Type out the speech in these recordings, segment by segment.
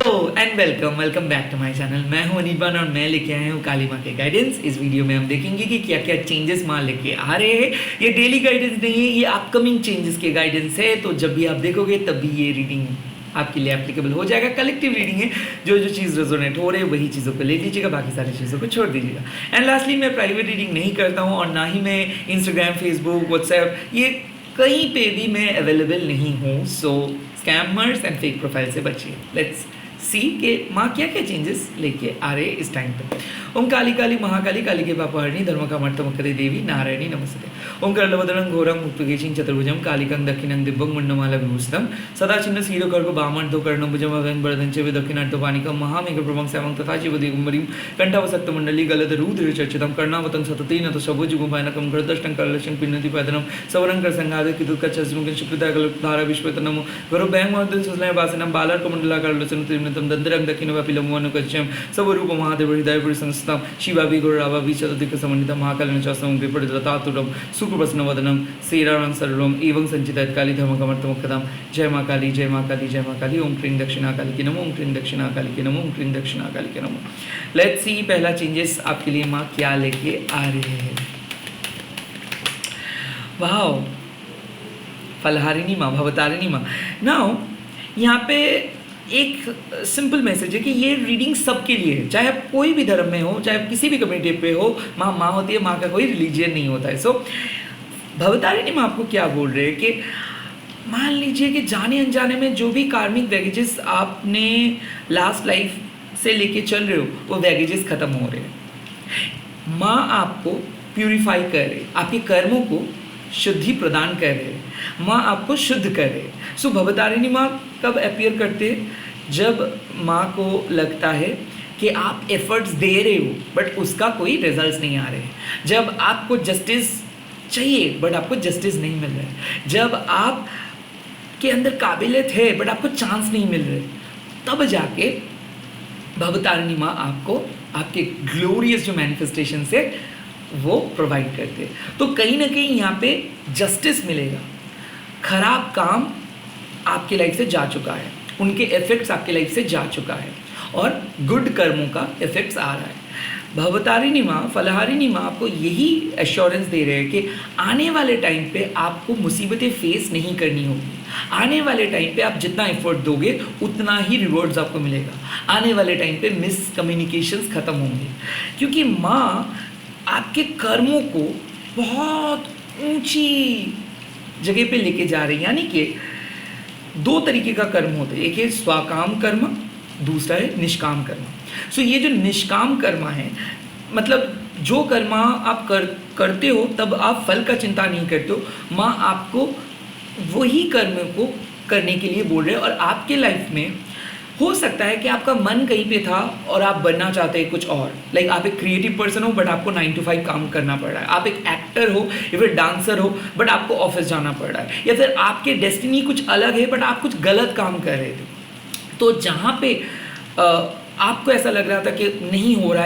And welcome back to my channel. मैं हूं अनिबान और मैं लेके आया हूं काली माँ के गाइडेंस। इस वीडियो में हम देखेंगे कि क्या क्या चेंजेस माँ लेके आ रहे हैं। ये डेली गाइडेंस नहीं है, ये अपकमिंग चेंजेस के गाइडेंस है। तो जब भी आप देखोगे तभी ये रीडिंग आपके लिए एप्लीकेबल हो जाएगा। कलेक्टिव रीडिंग है, जो जो चीज़ रेजोनेट हो रही है वही चीज़ों को ले लीजिएगा, बाकी सारी चीज़ों को छोड़ दीजिएगा। एंड लास्टली, मैं प्राइवेट रीडिंग नहीं करता हूँ और ना ही मैं इंस्टाग्राम, फेसबुक, व्हाट्सएप ये कहीं पे भी मैं अवेलेबल नहीं हूँ। सो स्कैमर्स एंड फेक प्रोफाइल से बचिए। लेट्स सी के माँ क्या क्या चेंजेस लेके आ रहे इस टाइम पे। ओम काली काली महाकाली काली के पापहरणी धर्म का मर्तमकरे देवी नारायणी नमस्ते। ओम करलवदनं घोरं मुक्तकेशिं चतुर्भुजं कालिकं दक्षिणं दिव्यं मुंडमाला विभूषितं सदा चिन्ह शीरोकर्को वामर्धो कर्णभुजं अभयं वरदं च दक्षिणार्थपाणिकं महामेघप्रभं श्यामं तथा शिवदिगम्बरीं कण्ठावसक्तमण्डली गलदरुद्रचर्चितं कर्णावतं सततेन तशभुजगुम्भयनकं गरुदष्टं करलक्षं पिन्नति पैदनं सवरं संघादकितुकचस्मुखं शुक्रिताकल्पधारा विश्वतनमो गरुभयं सुस्लयवासिनं बालर्कमण्डलाकरलोचनं त्रिमितं दन्दरं दक्षिणवापिलमोनुकच्यं स्वरूप महादेव हृदय संस्थां शिवाभि गौरावाभि चतुर्दिक्समन्वितं महाकालेन च समं विपरीततातुरं सुकृप्रसन्नवदनं श्रीरामं सर्वं एवं संचितयत् काली धर्मकमर्थमुखदां। जय माँ काली, जय माँ काली, जय माँ काली। ओम क्रीं दक्षिणाकाली के नमो, ओम क्रीं दक्षिणाकाली के नमो, ओम क्रीं दक्षिणाकाली के नमो। लेट्स सी पहला चेंजेस आपके लिए माँ क्या लेके आ रही है। वाओ, फलहारिणी माँ, भवतारिणी माँ। नाउ यहाँ पे एक सिंपल मैसेज है कि ये रीडिंग सबके लिए है, चाहे आप कोई भी धर्म में हो, चाहे आप किसी भी कम्युनिटी पे हो। माँ माँ होती है, माँ का कोई रिलीजियन नहीं होता है। सो भवतारिणी माँ आपको क्या बोल रहे हैं कि मान लीजिए कि जाने अनजाने में जो भी कार्मिक बैगेजेस आपने लास्ट लाइफ से लेके चल रहे हो वो बैगेजेस खत्म हो रहे हैं। माँ आपको प्यूरिफाई कर रहे, आपके कर्मों को शुद्धि प्रदान कर रहे हैं, माँ आपको शुद्ध कर रहे हैं। सो भवतारिणी माँ कब अपीयर करते हैं? जब माँ को लगता है कि आप एफर्ट्स दे रहे हो बट उसका कोई रिजल्ट्स नहीं आ रहे हैं, जब आपको जस्टिस चाहिए बट आपको जस्टिस नहीं मिल रहा है, जब आप के अंदर काबिलियत है बट आपको चांस नहीं मिल रहे, तब जाके भवतारिणी माँ आपको आपके ग्लोरियस जो मैनिफेस्टेशन से वो प्रोवाइड करते हैं। तो कहीं ना कहीं यहाँ पे जस्टिस मिलेगा। खराब काम आपके लाइफ से जा चुका है, उनके इफेक्ट्स आपके लाइफ से जा चुका है और गुड कर्मों का इफेक्ट्स आ रहा है। भवतारिणी माँ, फलहारिणी माँ आपको यही एश्योरेंस दे रहे हैं कि आने वाले टाइम पे आपको मुसीबतें फेस नहीं करनी होगी। आने वाले टाइम पे आप जितना एफर्ट दोगे उतना ही रिवॉर्ड्स आपको मिलेगा। आने वाले टाइम पे मिसकम्युनिकेशंस खत्म होंगे, क्योंकि माँ आपके कर्मों को बहुत ऊंची जगह पे लेके जा रही है। यानी कि दो तरीके का कर्म होता है, एक है स्वाकाम कर्म, दूसरा है निष्काम कर्म। सो ये जो निष्काम कर्म है, मतलब जो कर्मा आप करते हो तब आप फल का चिंता नहीं करते हो। माँ आपको वही कर्म को करने के लिए बोल रहे हैं। और आपके लाइफ में हो सकता है कि आपका मन कहीं पे था और आप बनना चाहते हैं कुछ और। लाइक आप एक क्रिएटिव पर्सन हो बट आपको 9 to 5 काम करना पड़ रहा है। आप एक एक्टर हो या फिर डांसर हो बट आपको ऑफिस जाना पड़ रहा है, या फिर आपके डेस्टिनी कुछ अलग है बट आप कुछ गलत काम कर रहे थे। तो जहाँ पे आपको ऐसा लग रहा था कि नहीं हो रहा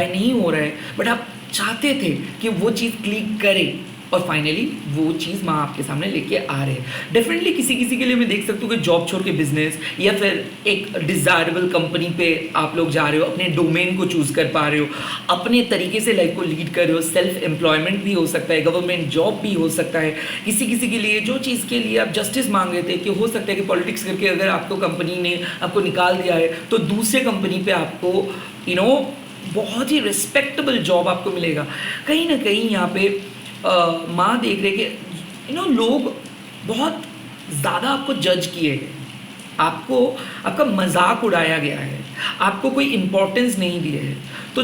है बट आप चाहते थे कि वो चीज़ क्लिक करे और फाइनली वो चीज़ माँ आपके सामने लेके आ रहे हैं। डेफिनेटली किसी के लिए मैं देख सकता हूँ कि जॉब छोड़ के बिजनेस या फिर एक डिज़ायरेबल कंपनी पे आप लोग जा रहे हो, अपने डोमेन को चूज़ कर पा रहे हो, अपने तरीके से लाइफ को लीड कर रहे हो। सेल्फ एम्प्लॉयमेंट भी हो सकता है, गवर्नमेंट जॉब भी हो सकता है। किसी के लिए जो चीज़ के लिए आप जस्टिस मांग रहे थे, कि हो सकता है कि पॉलिटिक्स करके अगर आपको कंपनी ने आपको निकाल दिया है तो दूसरे कंपनी पर आपको बहुत ही रिस्पेक्टेबल जॉब आपको मिलेगा। कहीं ना कहीं यहाँ पे माँ देख रहे कि लोग बहुत ज़्यादा आपको जज किए हैं, आपको आपका मजाक उड़ाया गया है, आपको कोई इम्पोर्टेंस नहीं दिए है। तो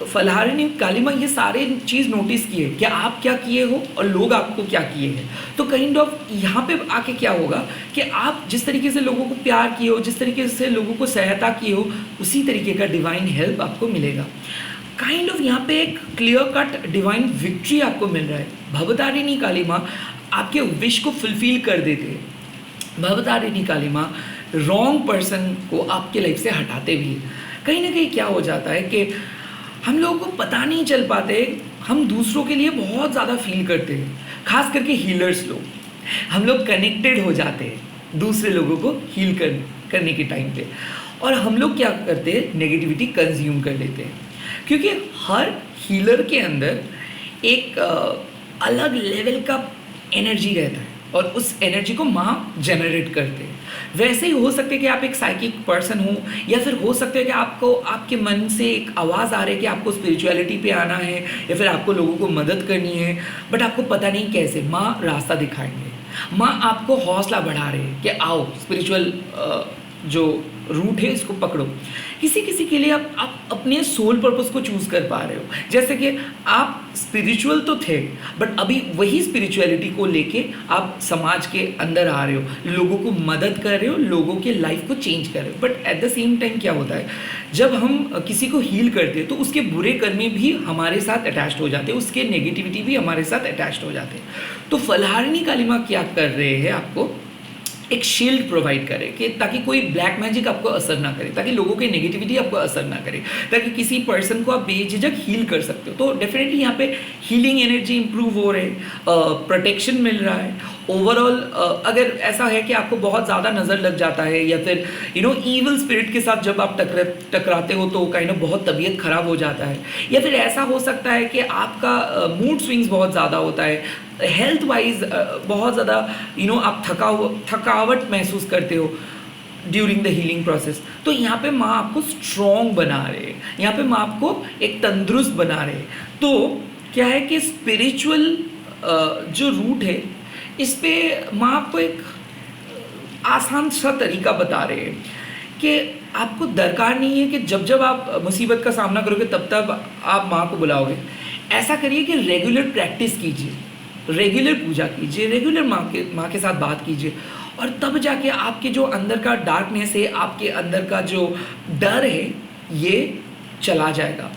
फलहारिणी काली माँ ये सारे चीज़ नोटिस किए कि आप क्या किए हो और लोग आपको क्या किए हैं। तो काइंड ऑफ यहाँ पे आके क्या होगा कि आप जिस तरीके से लोगों को प्यार किए हो, जिस तरीके से लोगों को सहायता किए हो, उसी तरीके का डिवाइन हेल्प आपको मिलेगा। काइंड ऑफ यहाँ पे एक क्लियर कट डिवाइन विक्ट्री आपको मिल रहा है। भवतारिणी काली माँ आपके विश को फुलफिल कर देते हैं। भवतारिणी काली माँ रॉन्ग पर्सन को आपके लाइफ से हटाते भी हैं। कहीं ना कहीं क्या हो जाता है कि हम लोगों को पता नहीं चल पाते, हम दूसरों के लिए बहुत ज़्यादा फील करते हैं, खास करके हीलर्स लोग। हम लोग कनेक्टेड हो जाते हैं दूसरे लोगों को हील करने के टाइम पे। और हम लोग क्या करते हैं, नेगेटिविटी कंज्यूम कर लेते हैं, क्योंकि हर हीलर के अंदर एक अलग लेवल का एनर्जी रहता है और उस एनर्जी को माँ जनरेट करते हैं। वैसे ही हो सकता है कि आप एक साइकिक पर्सन हो, या फिर हो सकता है कि आपको आपके मन से एक आवाज़ आ रही है कि आपको स्पिरिचुअलिटी पे आना है, या फिर आपको लोगों को मदद करनी है, बट आपको पता नहीं कैसे। माँ रास्ता दिखाएंगे, माँ आपको हौसला बढ़ा रहे हैं कि आओ स्पिरिचुअल जो रूट है इसको पकड़ो। किसी किसी के लिए आप अपने सोल पर्पस को चूज़ कर पा रहे हो, जैसे कि आप स्पिरिचुअल तो थे बट अभी वही स्पिरिचुअलिटी को लेके आप समाज के अंदर आ रहे हो, लोगों को मदद कर रहे हो, लोगों के लाइफ को चेंज कर रहे हो। But at the same time क्या होता है, जब हम किसी को हील करते हैं तो उसके बुरे कर्म भी हमारे साथ अटैच्ड हो जाते हैं, उसके नेगेटिविटी भी हमारे साथ अटैच्ड हो जाते हैं। तो फलहारिणी काली माँ क्या कर रहे हैं, आपको एक शील्ड प्रोवाइड करे कि ताकि कोई ब्लैक मैजिक आपको असर ना करे, ताकि लोगों की नेगेटिविटी आपको असर ना करे, ताकि किसी पर्सन को आप बेझिझक हील कर सकते हो। तो डेफिनेटली यहाँ पे हीलिंग एनर्जी इंप्रूव हो रही है, प्रोटेक्शन मिल रहा है ओवरऑल। अगर ऐसा है कि आपको बहुत ज़्यादा नज़र लग जाता है, या फिर ईवल स्पिरिट के साथ जब आप टकराते हो तो काइंड ऑफ बहुत तबीयत ख़राब हो जाता है, या फिर ऐसा हो सकता है कि आपका मूड स्विंग्स बहुत ज़्यादा होता है, हेल्थ वाइज बहुत ज़्यादा आप थकावट महसूस करते हो ड्यूरिंग द हीलिंग प्रोसेस। तो यहाँ पे माँ आपको स्ट्रॉन्ग बना रहे हैं, यहाँ पे माँ आपको एक तंदुरुस्त बना रहे हैं। तो क्या है कि स्पिरिचुअल जो रूट है इस पे माँ आपको एक आसान सा तरीका बता रहे हैं कि आपको दरकार नहीं है कि जब जब आप मुसीबत का सामना करोगे तब तब आप माँ को बुलाओगे। ऐसा करिए कि रेगुलर प्रैक्टिस कीजिए, रेगुलर पूजा कीजिए, रेगुलर माँ के साथ बात कीजिए, और तब जाके आपके जो अंदर का डार्कनेस है, आपके अंदर का जो डर है, ये चला जाएगा।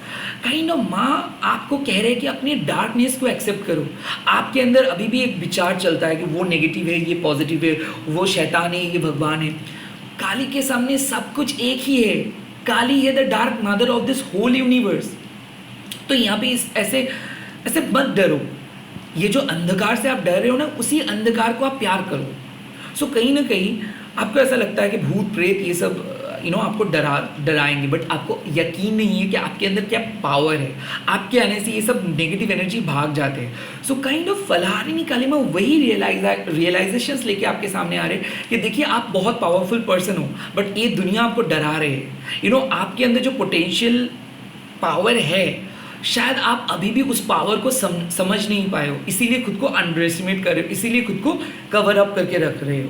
काइंड ऑफ माँ आपको कह रहे हैं कि अपनी डार्कनेस को एक्सेप्ट करो। आपके अंदर अभी भी एक विचार चलता है कि वो नेगेटिव है, ये पॉजिटिव है, वो शैतान है, ये भगवान है। काली के सामने सब कुछ एक ही है। काली है the dark mother of this whole universe. तो यहाँ पे ऐसे ऐसे मत डरो। ये जो अंधकार से आप डर रहे हो ना, उसी अंधकार को आप प्यार करो। सो कहीं ना कहीं आपको ऐसा लगता है कि भूत प्रेत ये सब आपको डराएंगे, बट आपको यकीन नहीं है कि आपके अंदर क्या पावर है। आपके आने से ये सब नेगेटिव एनर्जी भाग जाते हैं। सो काइंड ऑफ फलहारिणी काली माँ वही रियलाइजेशंस लेके आपके सामने आ रहे हैं कि देखिए आप बहुत पावरफुल पर्सन हो, बट ये दुनिया आपको डरा रहे हैं। आपके अंदर जो पोटेंशियल पावर है, शायद आप अभी भी उस पावर को समझ नहीं पाए हो, इसीलिए खुद को अंडर एस्टिमेट कर रहे हो, इसीलिए खुद को कवर अप करके रख रहे हो।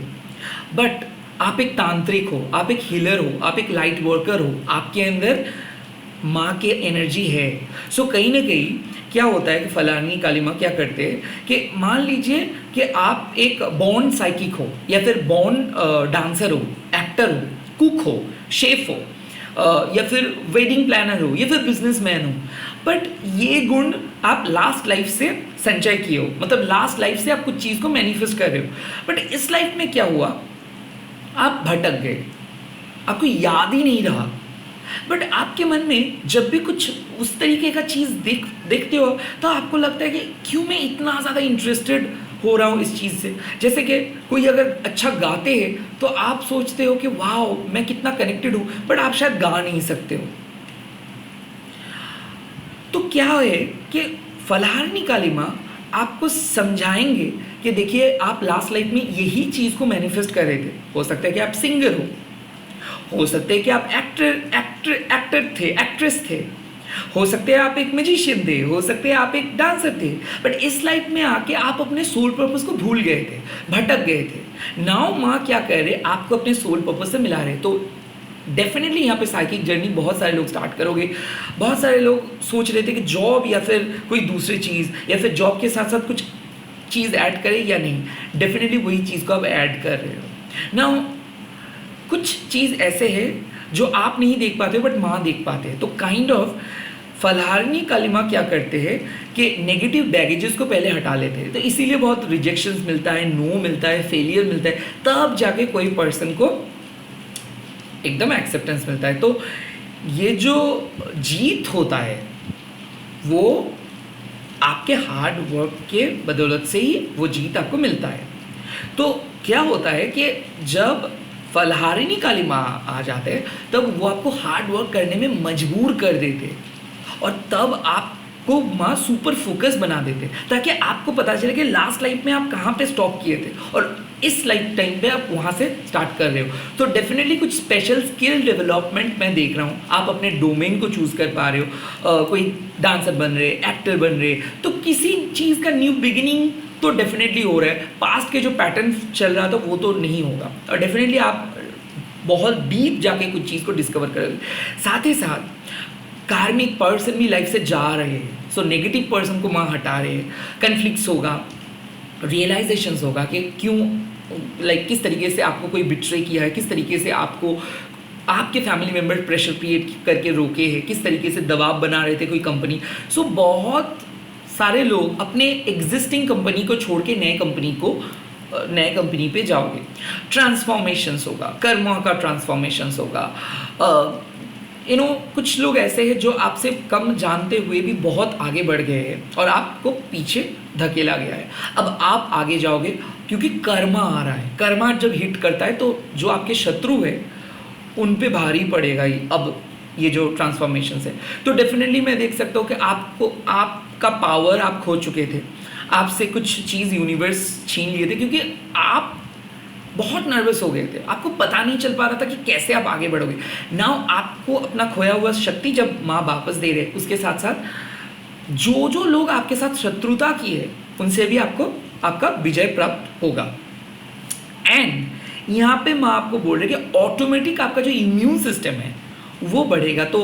बट आप एक तांत्रिक हो, आप एक हीलर हो, आप एक लाइट वर्कर हो, आपके अंदर माँ की एनर्जी है। सो कहीं ना कहीं क्या होता है कि फलहारिणी काली माँ क्या करते हैं कि मान लीजिए कि आप एक बॉर्न साइकिक हो, या फिर बॉर्न डांसर हो, एक्टर हो, कुक हो, शेफ हो, या फिर वेडिंग प्लानर हो, या फिर बिजनेसमैन हो, बट ये गुण आप लास्ट लाइफ से संचय किए हो, मतलब लास्ट लाइफ से आप कुछ चीज़ को मैनिफेस्ट कर रहे हो। बट इस लाइफ में क्या हुआ, आप भटक गए, आपको याद ही नहीं रहा। बट आपके मन में जब भी कुछ उस तरीके का चीज़ देखते हो तो आपको लगता है कि क्यों मैं इतना ज़्यादा इंटरेस्टेड हो रहा हूँ इस चीज़ से। जैसे कि कोई अगर अच्छा गाते हैं तो आप सोचते हो कि वाह मैं कितना कनेक्टेड हूँ, बट आप शायद गा नहीं सकते हो। तो क्या है कि फलहारिणी काली माँ आपको समझाएंगे कि देखिए आप लास्ट लाइफ में यही चीज़ को मैनिफेस्ट कर रहे थे। हो सकता है कि आप सिंगर हो सकता है कि आप एक्टर थे, एक्ट्रेस थे, हो सकता है आप एक मैजिशियन थे, हो सकता है आप एक डांसर थे, बट इस लाइफ में आके आप अपने सोल पर्पस को भूल गए थे, भटक गए थे। नाउ माँ क्या कर रहे, आपको अपने सोल पर्पस से मिला रहे। तो डेफिनेटली यहाँ पे साइकिक जर्नी बहुत सारे लोग स्टार्ट करोगे। बहुत सारे लोग सोच रहे थे कि जॉब या फिर कोई दूसरी चीज़, या फिर जॉब के साथ साथ कुछ चीज़ ऐड करें या नहीं। डेफिनेटली वही चीज़ को आप ऐड कर रहे हो ना। कुछ चीज़ ऐसे है जो आप नहीं देख पाते बट माँ देख पाते हैं। तो काइंड ऑफ फलहारिणी काली माँ क्या करते हैं कि नेगेटिव बैगेजेस को पहले हटा लेते हैं। तो इसीलिए बहुत रिजेक्शंस मिलता है, नो मिलता है, फेलियर मिलता है, तब जाके कोई पर्सन को एकदम एक्सेप्टेंस मिलता है। तो ये जो जीत होता है वो आपके हार्ड वर्क के बदौलत से ही वो जीत आपको मिलता है। तो क्या होता है कि जब फलहारिणी काली माँ आ जाते हैं तब वो आपको हार्ड वर्क करने में मजबूर कर देते और तब आपको माँ सुपर फोकस बना देते ताकि आपको पता चले कि लास्ट लाइफ में आप कहाँ पे स्टॉप किए थे और इस लाइफ टाइम पे आप वहाँ से स्टार्ट कर रहे हो। तो डेफिनेटली कुछ स्पेशल स्किल डेवलपमेंट मैं देख रहा हूँ, आप अपने डोमेन को चूज़ कर पा रहे हो, कोई डांसर बन रहे, एक्टर बन रहे, तो किसी चीज़ का न्यू बिगिनिंग तो डेफिनेटली हो रहा है। पास्ट के जो पैटर्न चल रहा था वो तो नहीं होगा और डेफिनेटली आप बहुत डीप जाके कुछ चीज़ को डिस्कवर करोगे। साथ ही साथ कार्मिक पर्सन भी लाइफ से जा रहे हैं, सो नेगेटिव पर्सन को वहाँ हटा रहे हैं, कन्फ्लिक्ट्स होगा, रियलाइजेशंस होगा कि क्यों किस तरीके से आपको कोई बिट्रे किया है, किस तरीके से आपको आपके फैमिली मेम्बर प्रेशर क्रिएट करके रोके हैं, किस तरीके से दबाव बना रहे थे कोई कंपनी। सो बहुत सारे लोग अपने एग्जिस्टिंग कंपनी को छोड़ के नए कंपनी पे जाओगे। ट्रांसफॉर्मेशंस होगा, कर्मों का ट्रांसफॉर्मेशंस होगा। कुछ लोग ऐसे हैं जो आपसे कम जानते हुए भी बहुत आगे बढ़ गए हैं और आपको पीछे धकेला गया है। अब आप आगे जाओगे क्योंकि कर्मा आ रहा है। कर्मा जब हिट करता है तो जो आपके शत्रु है उन पे भारी पड़ेगा ही। अब ये जो ट्रांसफॉर्मेशन है तो डेफिनेटली मैं देख सकता हूँ कि आपका पावर आप खो चुके थे, आपसे कुछ चीज़ यूनिवर्स छीन लिए थे क्योंकि आप बहुत नर्वस हो गए थे, आपको पता नहीं चल पा रहा था कि कैसे आप आगे बढ़ोगे। नाउ आपको अपना खोया हुआ शक्ति जब माँ वापस दे रहे, उसके साथ साथ जो लोग आपके साथ शत्रुता की है उनसे भी आपका विजय प्राप्त होगा। एंड यहाँ पे माँ आपको बोल रही है कि ऑटोमेटिक आपका जो इम्यून सिस्टम है वो बढ़ेगा। तो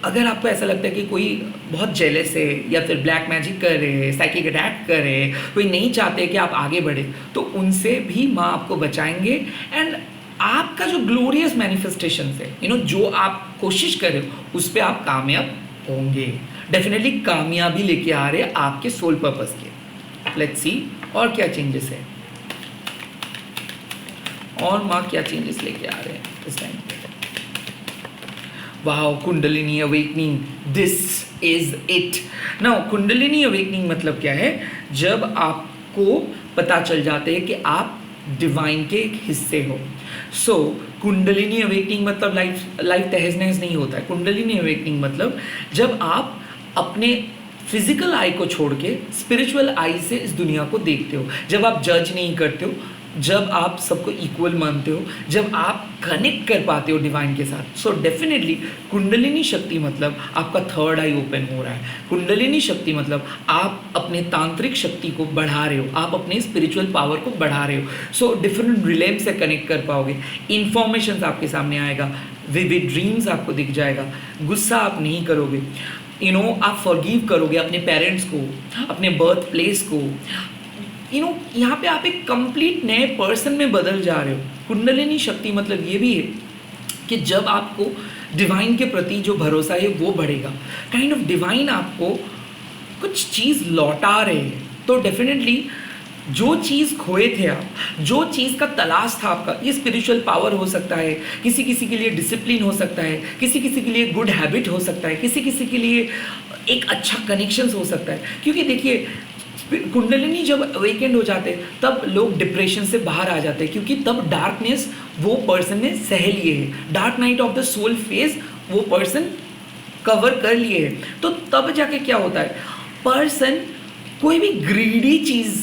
अगर आपको ऐसा लगता है कि कोई बहुत जेलस है या फिर ब्लैक मैजिक कर रहे हैं, साइकिक अटैक कर रहे हैं, कोई नहीं चाहते कि आप आगे बढ़े, तो उनसे भी माँ आपको बचाएंगे। एंड आपका जो ग्लोरियस मैनिफेस्टेशन है, जो आप कोशिश कर रहे हो उस पर आप कामयाब होंगे। डेफिनेटली कामयाबी लेके आ रहे हैं आपके सोल पर्पस के। लेट्स सी और क्या चेंजेस है, और माँ क्या चेंजेस लेके आ रहे हैं इस टाइम पे। Wow, kundalini awakening, this is it. Now kundalini awakening मतलब क्या है? जब आपको पता चल जाते हैं कि आप डिवाइन के एक हिस्से हो। सो कुंडलिनी अवेकनिंग मतलब लाइफ तहस नहस नहीं होता है। कुंडलिनी अवेकनिंग मतलब जब आप अपने फिजिकल आई को छोड़ के स्पिरिचुअल आई से इस दुनिया को देखते हो, जब आप जज नहीं करते हो, जब आप सबको इक्वल मानते हो, जब आप कनेक्ट कर पाते हो डिवाइन के साथ। सो डेफिनेटली कुंडलिनी शक्ति मतलब आपका थर्ड आई ओपन हो रहा है। कुंडलिनी शक्ति मतलब आप अपने तांत्रिक शक्ति को बढ़ा रहे हो, आप अपने स्पिरिचुअल पावर को बढ़ा रहे हो। सो डिफरेंट रिलेम से कनेक्ट कर पाओगे, इन्फॉर्मेशन आपके सामने आएगा, विविड ड्रीम्स आपको दिख जाएगा, गुस्सा आप नहीं करोगे, आप फॉरगिव करोगे अपने पेरेंट्स को, अपने बर्थ प्लेस को। यहाँ पे आप एक कंप्लीट नए पर्सन में बदल जा रहे हो। कुंडलिनी शक्ति मतलब ये भी है कि जब आपको डिवाइन के प्रति जो भरोसा है वो बढ़ेगा, काइंड ऑफ डिवाइन आपको कुछ चीज़ लौटा रहे हैं। तो डेफिनेटली जो चीज़ खोए थे आप, जो चीज़ का तलाश था आपका, ये स्पिरिचुअल पावर हो सकता है, किसी किसी के लिए डिसिप्लिन हो सकता है, किसी किसी के लिए गुड हैबिट हो सकता है, किसी किसी के लिए एक अच्छा कनेक्शंस हो सकता है। क्योंकि देखिए कुंडलिनी जब अवेकेंड हो जाते हैं तब लोग डिप्रेशन से बाहर आ जाते हैं, क्योंकि तब डार्कनेस वो पर्सन ने सह लिए है, dark night of the soul phase वो पर्सन कवर कर लिए है। तो तब जाके क्या होता है, पर्सन कोई भी ग्रीडी चीज़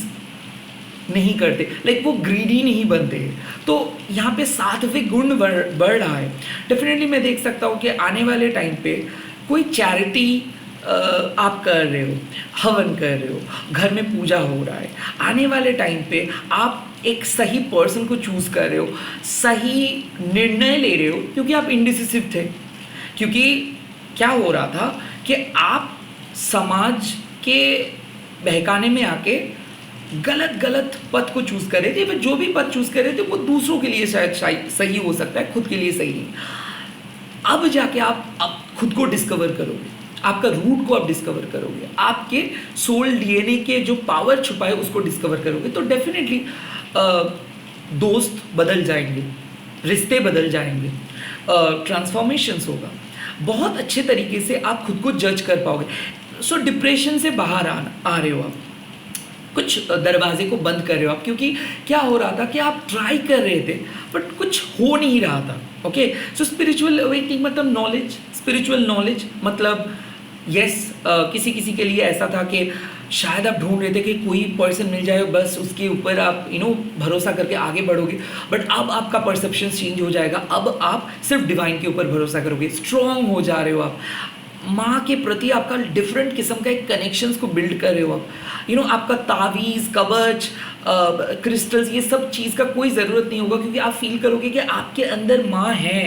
नहीं करते, वो ग्रीडी नहीं बनते। तो यहाँ पे सात्विक गुण बढ़ रहा है। डेफिनेटली मैं देख सकता हूँ कि आने वाले टाइम पे कोई चैरिटी आप कर रहे हो, हवन कर रहे हो, घर में पूजा हो रहा है, आने वाले टाइम पे आप एक सही पर्सन को चूज़ कर रहे हो, सही निर्णय ले रहे हो, क्योंकि आप इंडिसिसिव थे। क्योंकि क्या हो रहा था कि आप समाज के बहकाने में आके गलत पथ को चूज़ कर रहे थे। जो भी पथ चूज़ कर रहे थे वो दूसरों के लिए शायद सही हो सकता है, खुद के लिए सही नहीं। अब जाके आप खुद को डिस्कवर करोगे, आपका रूट को आप डिस्कवर करोगे, आपके सोल डीएनए के जो पावर छुपा है उसको डिस्कवर करोगे। तो डेफिनेटली दोस्त बदल जाएंगे, रिश्ते बदल जाएंगे, ट्रांसफॉर्मेशंस होगा, बहुत अच्छे तरीके से आप खुद को जज कर पाओगे। सो डिप्रेशन से बाहर आ रहे हो आप, कुछ दरवाजे को बंद कर रहे हो आप, क्योंकि क्या हो रहा था कि आप ट्राई कर रहे थे बट कुछ हो नहीं रहा था। ओके, सो स्पिरिचुअल अवेकनिंग मतलब नॉलेज, स्पिरिचुअल नॉलेज मतलब यस किसी किसी के लिए ऐसा था कि शायद आप ढूंढ रहे थे कि कोई पर्सन मिल जाए, बस उसके ऊपर आप भरोसा करके आगे बढ़ोगे, बट अब आपका परसेप्शन चेंज हो जाएगा। अब आप सिर्फ डिवाइन के ऊपर भरोसा करोगे, स्ट्रॉन्ग हो जा रहे हो आप, माँ के प्रति आपका डिफरेंट किस्म का एक कनेक्शंस को बिल्ड कर रहे हो आप। आपका तावीज़, कवच, क्रिस्टल्स, ये सब चीज़ का कोई ज़रूरत नहीं होगा, क्योंकि आप फील करोगे कि आपके अंदर माँ है।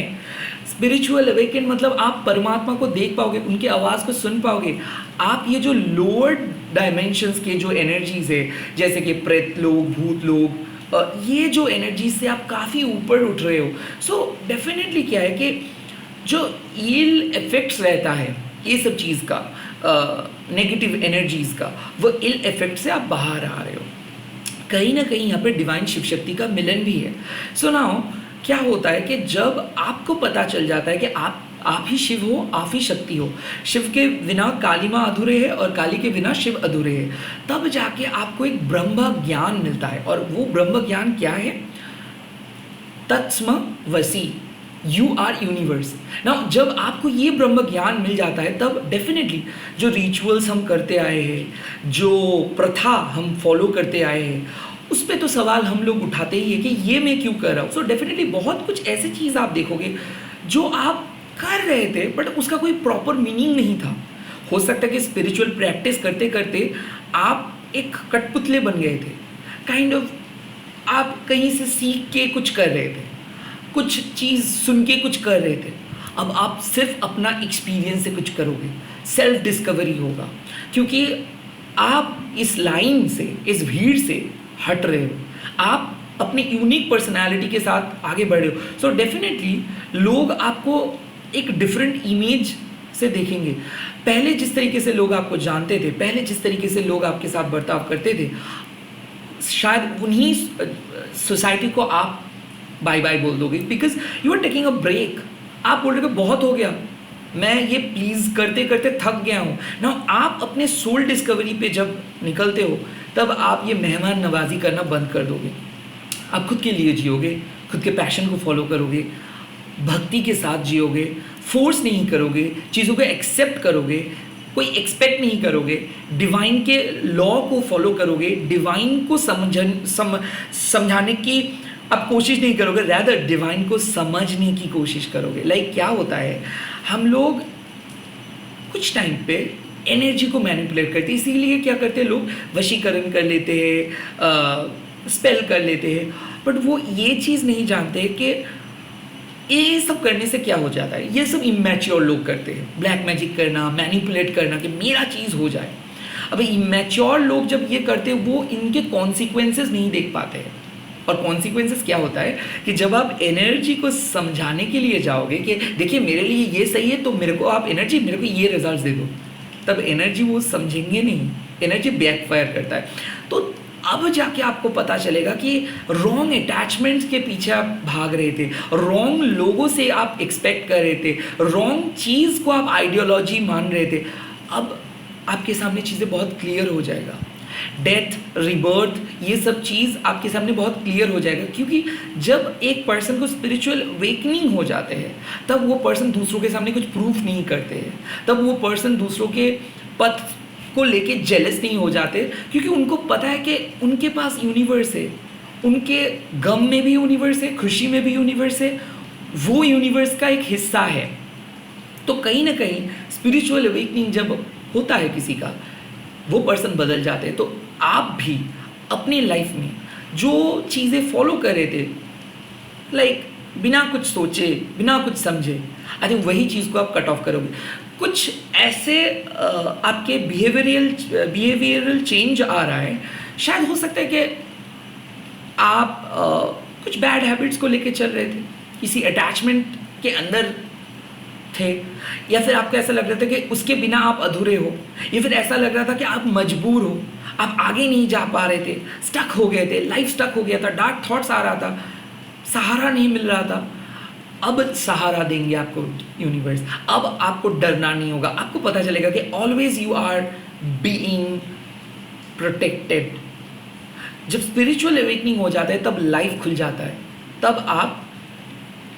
स्पिरिचुअल अवेकन मतलब आप परमात्मा को देख पाओगे, उनकी आवाज़ को सुन पाओगे। आप ये जो लोअर डायमेंशंस के जो एनर्जीज है, जैसे कि प्रेत लोग, भूत लोग, ये जो एनर्जीज से आप काफ़ी ऊपर उठ रहे हो। सो डेफिनेटली क्या है कि जो इल इफेक्ट्स रहता है ये सब चीज़ का, नेगेटिव एनर्जीज का, वो इल इफेक्ट से आप बाहर आ रहे हो। कहीं ना कहीं यहाँ पे डिवाइन शिव शक्ति का मिलन भी है। सो नाउ क्या होता है कि जब आपको पता चल जाता है कि आप ही शिव हो, आप ही शक्ति हो, शिव के बिना काली माँ अधूरे है और काली के बिना शिव अधूरे है, तब जाके आपको एक ब्रह्म ज्ञान मिलता है। और वो ब्रह्म ज्ञान क्या है? तत्समवसी, यू आर यूनिवर्स। नाउ जब आपको ये ब्रह्म ज्ञान मिल जाता है, तब डेफिनेटली जो रिचुअल्स हम करते आए हैं, जो प्रथा हम फॉलो करते आए हैं, उस पर तो सवाल हम लोग उठाते ही है कि ये मैं क्यों कर रहा हूँ। सो डेफिनेटली बहुत कुछ ऐसी चीज़ आप देखोगे जो आप कर रहे थे बट उसका कोई प्रॉपर मीनिंग नहीं था। हो सकता है कि स्पिरिचुअल प्रैक्टिस करते करते आप एक कठपुतले बन गए थे, काइंड ऑफ आप कहीं से सीख के कुछ कर रहे थे, कुछ चीज़ सुन के कुछ कर रहे थे। अब आप सिर्फ अपना एक्सपीरियंस से कुछ करोगे, सेल्फ डिस्कवरी होगा, क्योंकि आप इस लाइन से, इस भीड़ से हट रहे हो, आप अपनी यूनिक पर्सनालिटी के साथ आगे बढ़ रहे हो। सो डेफिनेटली लोग आपको एक डिफरेंट इमेज से देखेंगे। पहले जिस तरीके से लोग आपको जानते थे, पहले जिस तरीके से लोग आपके साथ बर्ताव करते थे, शायद उन्हीं सोसाइटी को आप बाय बाय बोल दोगे, because you are taking a break. आप बोल रहे हो बहुत हो गया, मैं ये प्लीज़ करते करते थक गया हूँ ना। आप अपने सोल डिस्कवरी पे जब निकलते हो, तब आप ये मेहमान नवाजी करना बंद कर दोगे। आप खुद के लिए जियोगे, खुद के पैशन को फॉलो करोगे, भक्ति के साथ जियोगे, फोर्स नहीं करोगे, चीज़ों को एक्सेप्ट करोगे, कोई एक्सपेक्ट नहीं करोगे, डिवाइन के लॉ को फॉलो करोगे, डिवाइन को समझाने की आप कोशिश नहीं करोगे, रैदर डिवाइन को समझने की कोशिश करोगे। लाइक क्या होता है, हम लोग कुछ टाइम पे एनर्जी को मैनिपुलेट करते हैं, इसीलिए क्या करते हैं लोग, वशीकरण कर लेते हैं, स्पेल कर लेते हैं, बट वो ये चीज़ नहीं जानते कि ये सब करने से क्या हो जाता है। ये सब इमैच्योर लोग करते हैं, ब्लैक मैजिक करना, मैनिपुलेट करना कि मेरा चीज़ हो जाए। अब इमैच्योर लोग जब ये करते हैं, वो इनके कॉन्सिक्वेंसेस नहीं देख पाते हैं। और कॉन्सिक्वेंसेस क्या होता है कि जब आप एनर्जी को समझाने के लिए जाओगे कि देखिए मेरे लिए ये सही है, तो मेरे को आप एनर्जी, मेरे को ये रिजल्ट दे दो, तब एनर्जी वो समझेंगे नहीं, एनर्जी बैकफायर करता है। तो अब जाके आपको पता चलेगा कि रॉन्ग अटैचमेंट्स के पीछे आप भाग रहे थे, रॉन्ग लोगों से आप एक्सपेक्ट कर रहे थे, रॉन्ग चीज़ को आप आइडियोलॉजी मान रहे थे। अब आपके सामने चीज़ें बहुत क्लियर हो जाएगा, डेथ, रिबर्थ, ये सब चीज़ आपके सामने बहुत क्लियर हो जाएगा। क्योंकि जब एक पर्सन को स्पिरिचुअल वेकनिंग हो जाते हैं, तब वो पर्सन दूसरों के सामने कुछ प्रूफ नहीं करते हैं, तब वो पर्सन दूसरों के पथ को लेके जेलस नहीं हो जाते, क्योंकि उनको पता है कि उनके पास यूनिवर्स है, उनके गम में भी यूनिवर्स है, खुशी में भी यूनिवर्स है, वो यूनिवर्स का एक हिस्सा है। तो कहीं ना कहीं स्पिरिचुअल अवेकनिंग जब होता है किसी का, वो पर्सन बदल जाते हैं। तो आप भी अपनी लाइफ में जो चीज़ें फॉलो कर रहे थे, लाइक बिना कुछ सोचे, बिना कुछ समझे, आई थिंक वही चीज़ को आप कट ऑफ करोगे। कुछ ऐसे आपके बिहेवियरल चेंज आ रहा है, शायद हो सकता है कि आप कुछ बैड हैबिट्स को लेके चल रहे थे, किसी अटैचमेंट के अंदर थे, या फिर आपको ऐसा लग रहा था कि उसके बिना आप अधूरे हो, या फिर ऐसा लग रहा था कि आप मजबूर हो, आप आगे नहीं जा पा रहे थे, स्टक हो गए थे, लाइफ स्टक हो गया था, डार्क थॉट्स आ रहा था, सहारा नहीं मिल रहा था। अब सहारा देंगे आपको यूनिवर्स। अब आपको डरना नहीं होगा, आपको पता चलेगा कि always you are being protected, जब स्पिरिचुअल अवेकनिंग हो जाता है तब लाइफ खुल जाता है, तब आप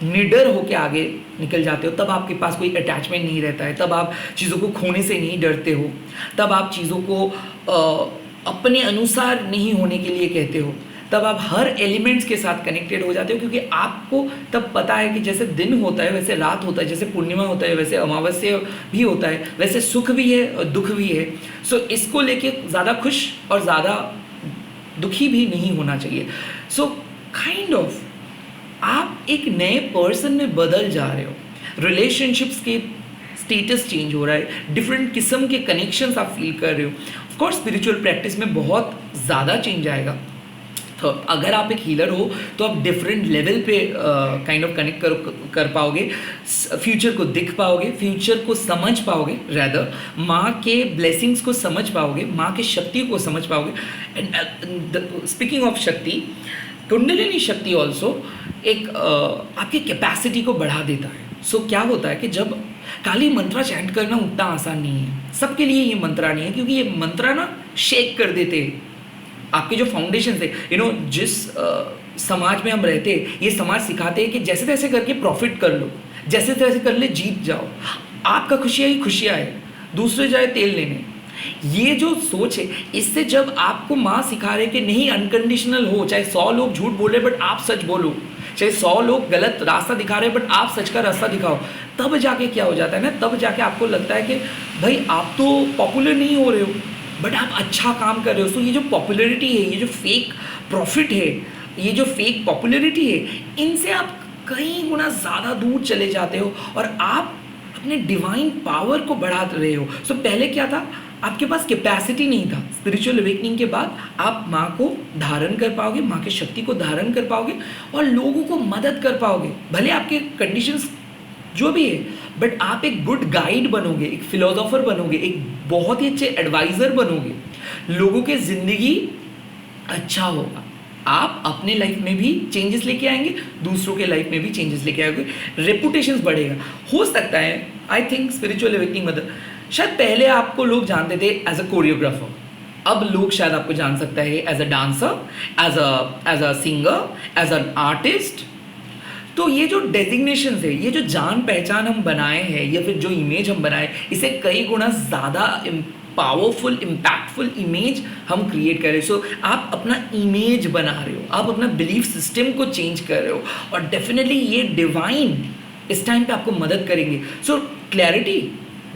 निडर होके आगे निकल जाते हो, तब आपके पास कोई अटैचमेंट नहीं रहता है, तब आप चीज़ों को खोने से नहीं डरते हो, तब आप चीज़ों को अपने अनुसार नहीं होने के लिए कहते हो, तब आप हर एलिमेंट्स के साथ कनेक्टेड हो जाते हो, क्योंकि आपको तब पता है कि जैसे दिन होता है वैसे रात होता है, जैसे पूर्णिमा होता है वैसे अमावस्या भी होता है, वैसे सुख भी है और दुख भी है। सो इसको लेके ज़्यादा खुश और ज़्यादा दुखी भी नहीं होना चाहिए। सो काइंड ऑफ आप एक नए पर्सन में बदल जा रहे हो, रिलेशनशिप्स के स्टेटस चेंज हो रहा है, डिफरेंट किस्म के कनेक्शंस आप फील कर रहे हो। ऑफ कोर्स स्पिरिचुअल प्रैक्टिस में बहुत ज़्यादा चेंज आएगा। तो अगर आप एक हीलर हो तो आप डिफरेंट लेवल पे काइंड ऑफ कनेक्ट कर पाओगे, फ्यूचर को दिख पाओगे, फ्यूचर को समझ पाओगे, रैदर माँ के ब्लेसिंग्स को समझ पाओगे, माँ की शक्ति को समझ पाओगे। एंड स्पीकिंग ऑफ शक्ति, कुंडलिनी शक्ति ऑल्सो एक आपकी कैपेसिटी को बढ़ा देता है। सो क्या होता है कि जब काली मंत्रा चैंट करना उतना आसान नहीं है, सबके लिए ये मंत्रा नहीं है, क्योंकि ये मंत्रा ना शेक कर देते हैं आपके जो फाउंडेशन है। जिस समाज में हम रहते हैं, ये समाज सिखाते हैं कि जैसे तैसे करके प्रॉफिट कर लो, जैसे तैसे कर ले जीत जाओ, आपका खुशियाँ ही खुशियाँ है, दूसरे जाए तेल लेने। ये जो सोच है, इससे जब आपको माँ सिखा रहे कि नहीं अनकंडीशनल हो, चाहे 100 लोग झूठ बोले बट आप सच बोलो, चाहे 100 लोग गलत रास्ता दिखा रहे बट आप सच का रास्ता दिखाओ, तब जाके क्या हो जाता है ना, तब जाके आपको लगता है कि भाई आप तो पॉपुलर नहीं हो रहे हो बट आप अच्छा काम कर रहे हो। सो ये जो पॉपुलैरिटी है, ये जो फेक प्रॉफिट है, ये जो फेक पॉपुलैरिटी है, इनसे आप कई गुना ज़्यादा दूर चले जाते हो और आप अपने डिवाइन पावर को बढ़ा रहे हो। सो पहले क्या था, आपके पास कैपेसिटी नहीं था। स्पिरिचुअल अवेकनिंग के बाद आप माँ को धारण कर पाओगे, माँ की शक्ति को धारण कर पाओगे और लोगों को मदद कर पाओगे। भले आपके कंडीशंस जो भी है, बट आप एक गुड गाइड बनोगे, एक फिलोसोफर बनोगे, एक बहुत ही अच्छे एडवाइज़र बनोगे, लोगों के ज़िंदगी अच्छा होगा, आप अपने लाइफ में भी चेंजेस लेके आएंगे, दूसरों के लाइफ में भी चेंजेस लेके आएंगे, रेपुटेशन बढ़ेगा। हो सकता है, I think spiritual awakening mother, शायद पहले आपको लोग जानते थे एज अ कोरियोग्राफर, अब लोग शायद आपको जान सकता है as a dancer, as a singer, as an artist. तो ये जो डेजिग्नेशन है, ये जो जान पहचान हम बनाए हैं या फिर जो इमेज हम बनाए, इसे कई गुना ज़्यादा पावरफुल इम्पैक्टफुल इमेज हम क्रिएट कर रहे हो। सो आप अपना इमेज बना रहे हो, आप अपना बिलीफ सिस्टम को चेंज कर रहे हो और डेफिनेटली ये डिवाइन इस टाइम पे आपको मदद करेंगे। सो क्लैरिटी,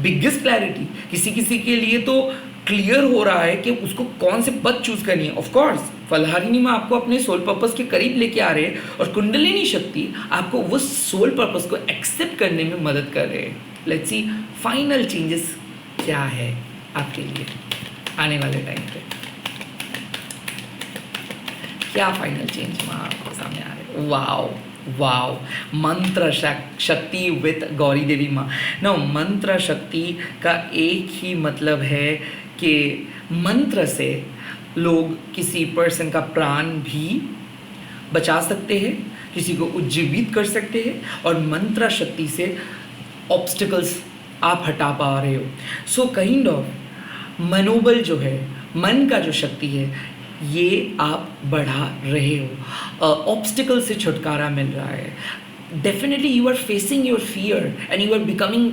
बिगेस्ट क्लैरिटी, किसी किसी के लिए तो क्लियर हो रहा है कि उसको कौन से पद चूज करनी है। ऑफ कोर्स फलहारिनी में आपको अपने सोल पर्पस के करीब लेके आ रहे हैं और कुंडलिनी शक्ति आपको वो सोल पर्पस को एक्सेप्ट करने में मदद कर रहे हैं। लेट्स सी फाइनल चेंजेस क्या है आपके लिए आने वाले टाइम पे, क्या फाइनल चेंज वहाँ आपको सामने आ रहे हैं। वाओ वाओ, मंत्र शक्ति विथ गौरी देवी माँ। नो, मंत्र शक्ति का एक ही मतलब है कि मंत्र से लोग किसी पर्सन का प्राण भी बचा सकते हैं, किसी को उज्जीवित कर सकते हैं और मंत्र शक्ति से ऑब्स्टिकल्स आप हटा पा रहे हो। सो काइंड ऑफ मनोबल जो है, मन का जो शक्ति है, ये आप बढ़ा रहे हो, ऑब्स्टिकल से छुटकारा मिल रहा है। Definitely you are facing your fear and you are becoming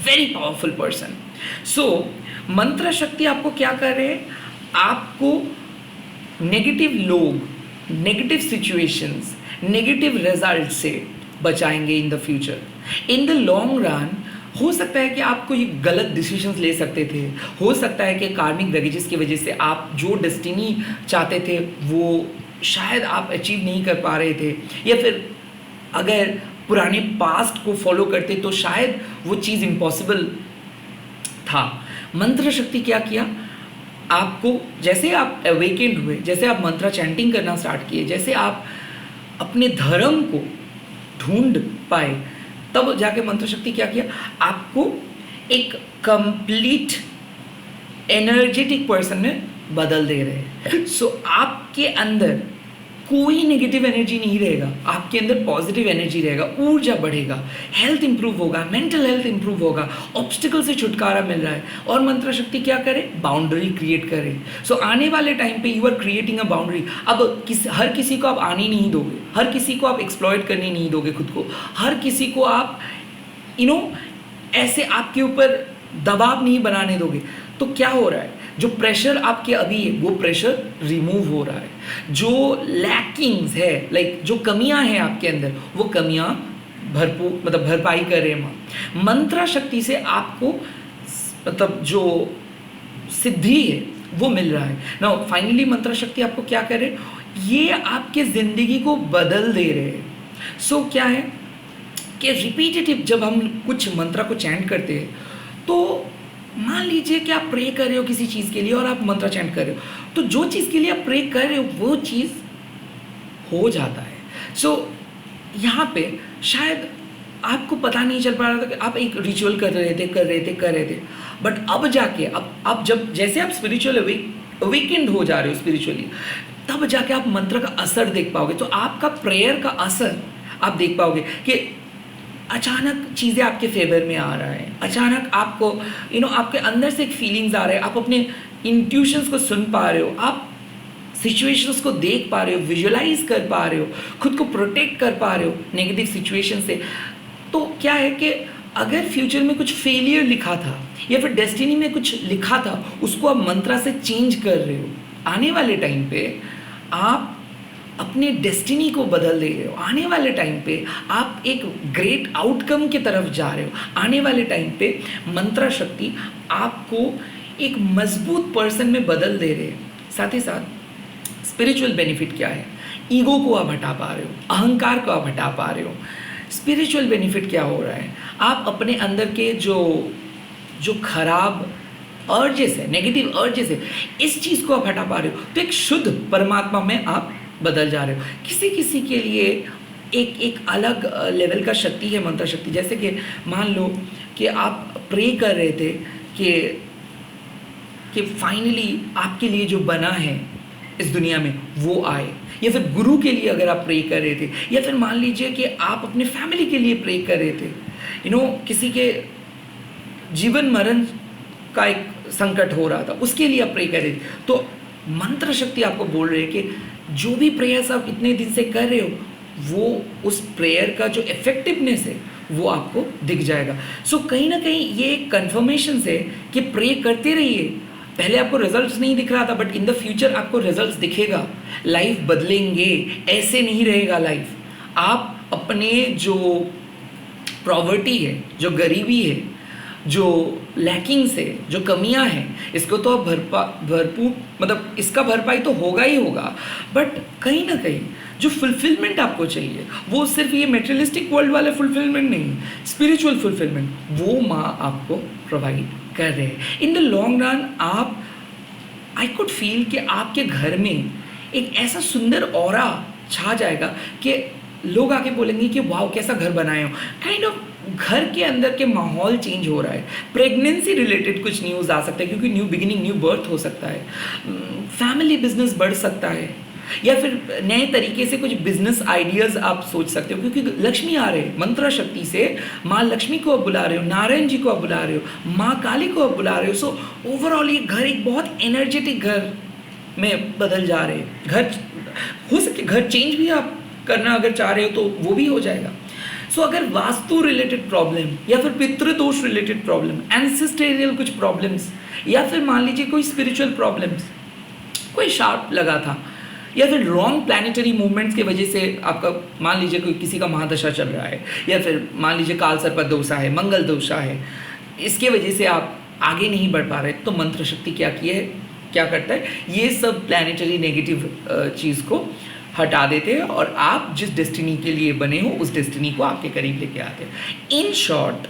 very powerful person. So मंत्र शक्ति आपको क्या कर रहे हैं, आपको नेगेटिव लोग, नेगेटिव सिचुएशंस, नेगेटिव रिजल्ट से बचाएंगे in the future. In the long run हो सकता है कि आपको ये गलत डिसीजंस ले सकते थे, हो सकता है कि कार्मिक बैगेजेस की वजह से आप जो डेस्टिनी चाहते थे वो शायद आप अचीव नहीं कर पा रहे थे, या फिर अगर पुराने पास्ट को फॉलो करते तो शायद वो चीज़ इम्पॉसिबल था। मंत्र शक्ति क्या किया, आपको जैसे आप अवेकेंड हुए, जैसे आप मंत्र चैंटिंग करना स्टार्ट किए, जैसे आप अपने धर्म को ढूंढ पाए, तब जाके मंत्र शक्ति क्या किया, आपको एक कंप्लीट एनर्जेटिक पर्सन में बदल दे रहे हैं। सो आपके अंदर कोई नेगेटिव एनर्जी नहीं रहेगा, आपके अंदर पॉजिटिव एनर्जी रहेगा, ऊर्जा बढ़ेगा, हेल्थ इंप्रूव होगा, मेंटल हेल्थ इंप्रूव होगा, ऑब्स्टिकल से छुटकारा मिल रहा है। और मंत्र शक्ति क्या करे? बाउंड्री क्रिएट करे। सो आने वाले टाइम पे you are creating a boundary. अब हर किसी को आप आने नहीं दोगे, हर किसी को आप एक्सप्लॉइट करने नहीं दोगे खुद को, हर किसी को आप ऐसे आपके ऊपर दबाव नहीं बनाने दोगे। तो क्या हो रहा है? जो प्रेशर आपके अभी है वो प्रेशर रिमूव हो रहा है। जो लैकिंग्स है, लाइक जो कमियां हैं आपके अंदर, वो कमियां भरपूर मतलब भरपाई कर रहे हैं। मंत्र शक्ति से आपको मतलब जो सिद्धि है वो मिल रहा है ना। फाइनली मंत्र शक्ति आपको क्या करे? ये आपके ज़िंदगी को बदल दे रहे हैं। सो क्या है कि रिपीटेटिव जब हम कुछ मंत्र को चैंट करते हैं, तो मान लीजिए कि आप प्रे कर रहे हो किसी चीज़ के लिए और आप मंत्र चैंट कर रहे हो, तो जो चीज़ के लिए आप प्रे कर रहे हो वो चीज़ हो जाता है। सो यहाँ पे शायद आपको पता नहीं चल पा रहा था कि आप एक रिचुअल कर रहे थे, बट अब जाके अब जब जैसे आप स्पिरिचुअल अवेकेंड हो जा रहे हो स्पिरिचुअली, तब जाके आप मंत्र का असर देख पाओगे। तो आपका प्रेयर का असर आप देख पाओगे कि अचानक चीज़ें आपके फेवर में आ रहा है, अचानक आपको आपके अंदर से एक फीलिंग्स आ रहे हैं, आप अपने इंट्यूशंस को सुन पा रहे हो, आप सिचुएशंस को देख पा रहे हो, विजुअलाइज कर पा रहे हो, खुद को प्रोटेक्ट कर पा रहे हो नेगेटिव सिचुएशन से। तो क्या है कि अगर फ्यूचर में कुछ फेलियर लिखा था या फिर डेस्टिनी में कुछ लिखा था, उसको आप मंत्रा से चेंज कर रहे हो। आने वाले टाइम पे आप अपने डेस्टिनी को बदल दे रहे हो। आने वाले टाइम पे आप एक ग्रेट आउटकम की तरफ जा रहे हो। आने वाले टाइम पे मंत्र शक्ति आपको एक मजबूत पर्सन में बदल दे रहे हैं। साथ ही साथ स्पिरिचुअल बेनिफिट क्या है? ईगो को आप हटा पा रहे हो, अहंकार को आप हटा पा रहे हो। स्पिरिचुअल बेनिफिट क्या हो रहा है? आप अपने अंदर के जो खराब अर्जेस है, नेगेटिव अर्जेस है, इस चीज़ को आप हटा पा रहे हो। तो एक शुद्ध परमात्मा में आप बदल जा रहे हो। किसी किसी के लिए एक अलग लेवल का शक्ति है मंत्र शक्ति। जैसे कि मान लो कि आप प्रे कर रहे थे कि फाइनली आपके लिए जो बना है इस दुनिया में वो आए, या फिर गुरु के लिए अगर आप प्रे कर रहे थे, या फिर मान लीजिए कि आप अपने फैमिली के लिए प्रे कर रहे थे, किसी के जीवन मरण का एक संकट हो रहा था, उसके लिए आप प्रे कर रहे थे, तो मंत्र शक्ति आपको बोल रही है कि जो भी प्रेयर्स आप इतने दिन से कर रहे हो, वो उस प्रेयर का जो इफेक्टिवनेस है वो आपको दिख जाएगा। सो कहीं ना कहीं ये एक कन्फर्मेशन है कि प्रे करते रहिए। पहले आपको रिजल्ट्स नहीं दिख रहा था, बट इन द फ्यूचर आपको रिजल्ट्स दिखेगा, लाइफ बदलेंगे, ऐसे नहीं रहेगा लाइफ। आप अपने जो प्रॉवर्टी है, जो गरीबी है, जो लैकिंग्स है, जो कमियां हैं, इसको तो आप भरपूर मतलब इसका भरपाई तो होगा ही होगा, बट कहीं ना कहीं जो फुलफिलमेंट आपको चाहिए वो सिर्फ ये मेटेरियलिस्टिक वर्ल्ड वाले फुलफिलमेंट नहीं, स्पिरिचुअल फुलफिलमेंट वो माँ आपको प्रोवाइड कर रहे हैं। In the long run I could feel कि आपके घर में एक ऐसा सुंदर ऑरा छा जाएगा कि लोग आके बोलेंगे कि वाह कैसा घर बनाए हो। काइंड ऑफ घर के अंदर के माहौल चेंज हो रहा है। प्रेगनेंसी रिलेटेड कुछ न्यूज़ आ सकता है, क्योंकि न्यू बिगिनिंग, न्यू बर्थ हो सकता है, फैमिली बिजनेस बढ़ सकता है, या फिर नए तरीके से कुछ बिजनेस आइडियाज़ आप सोच सकते हो, क्योंकि लक्ष्मी आ रहे हैं। मंत्र शक्ति से माँ लक्ष्मी को आप बुला रहे हो, नारायण जी को आप बुला रहे हो, माँ काली को आप बुला रहे हो। सो ओवरऑल ये घर एक बहुत एनर्जेटिक घर में बदल जा रहे हैं। घर हो सके घर चेंज भी आप करना अगर चाह रहे हो तो वो भी हो जाएगा। सो अगर वास्तु रिलेटेड प्रॉब्लम, या फिर पितृदोष रिलेटेड प्रॉब्लम, एंसेस्टेरियल कुछ प्रॉब्लम्स, या फिर मान लीजिए कोई स्पिरिचुअल प्रॉब्लम्स, कोई शार्प लगा था, या फिर रॉन्ग प्लैनेटरी मूवमेंट्स की वजह से आपका मान लीजिए कोई किसी का महादशा चल रहा है, या फिर मान लीजिए काल सर्प दोषा है, मंगल दोषा है, इसके वजह से आप आगे नहीं बढ़ पा रहे, तो मंत्र शक्ति क्या करता है, ये सब प्लैनेटरी नेगेटिव चीज़ को हटा देते हैं और आप जिस डेस्टिनी के लिए बने हो उस डेस्टिनी को आपके करीब लेके आते हैं। इन शॉर्ट